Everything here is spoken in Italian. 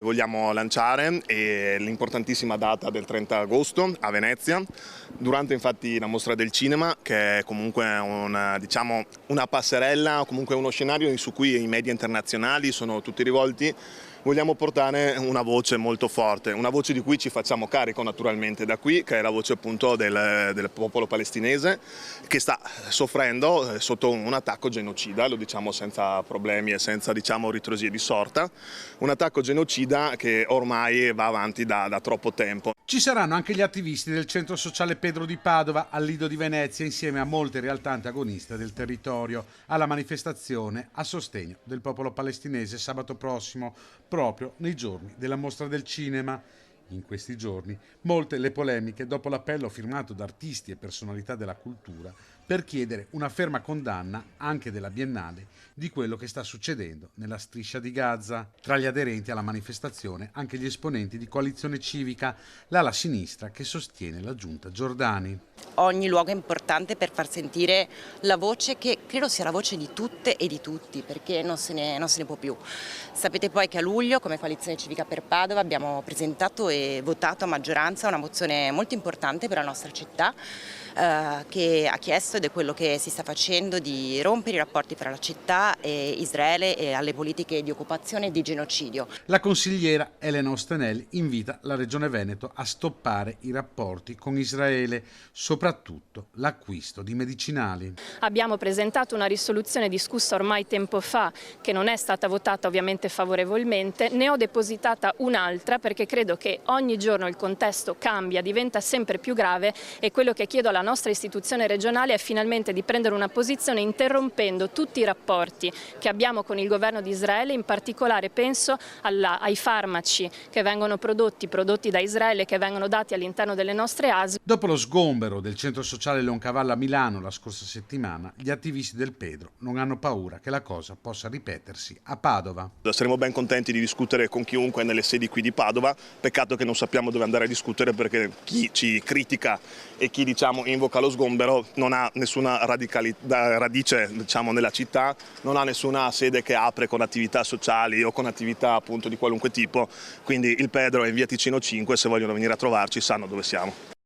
Vogliamo lanciare l'importantissima data del 30 agosto a Venezia, durante infatti la mostra del cinema, che è comunque una passerella, o comunque uno scenario su cui i media internazionali sono tutti rivolti. Vogliamo portare una voce molto forte, una voce di cui ci facciamo carico naturalmente da qui, che è la voce appunto del popolo palestinese, che sta soffrendo sotto un attacco genocida, lo diciamo senza problemi e senza ritrosie di sorta, un attacco genocida che ormai va avanti da troppo tempo. Ci saranno anche gli attivisti del centro sociale Pedro di Padova al Lido di Venezia, insieme a molte realtà antagoniste del territorio, alla manifestazione a sostegno del popolo palestinese sabato prossimo, proprio nei giorni della mostra del cinema. In questi giorni molte le polemiche dopo l'appello firmato da artisti e personalità della cultura per chiedere una ferma condanna anche della Biennale di quello che sta succedendo nella striscia di Gaza. Tra gli aderenti alla manifestazione anche gli esponenti di Coalizione Civica, l'ala sinistra che sostiene la giunta Giordani. Ogni luogo è importante per far sentire la voce che credo sia la voce di tutte e di tutti, perché non se ne può più. Sapete poi che a luglio come Coalizione Civica per Padova abbiamo presentato e votato a maggioranza una mozione molto importante per la nostra città, che ha chiesto, ed è quello che si sta facendo, di rompere i rapporti tra la città e Israele e alle politiche di occupazione e di genocidio. La consigliera Elena Ostenelli invita la Regione Veneto a stoppare i rapporti con Israele, soprattutto l'acquisto di medicinali. Abbiamo presentato una risoluzione discussa ormai tempo fa, che non è stata votata ovviamente favorevolmente. Ne ho depositata un'altra perché credo che ogni giorno il contesto cambia, diventa sempre più grave, e quello che chiedo alla nostra istituzione regionale è finalmente di prendere una posizione interrompendo tutti i rapporti che abbiamo con il governo di Israele, in particolare penso ai farmaci che vengono prodotti da Israele, che vengono dati all'interno delle nostre ASL. Dopo lo sgombero del centro sociale Leoncavallo a Milano la scorsa settimana, gli attivisti del Pedro non hanno paura che la cosa possa ripetersi a Padova. Saremo ben contenti di discutere con chiunque nelle sedi qui di Padova, peccato che non sappiamo dove andare a discutere, perché chi ci critica e chi invoca lo sgombero non ha nessuna radice nella città, non ha nessuna sede che apre con attività sociali o con attività appunto di qualunque tipo, quindi il Pedro è in via Ticino 5, se vogliono venire a trovarci sanno dove siamo.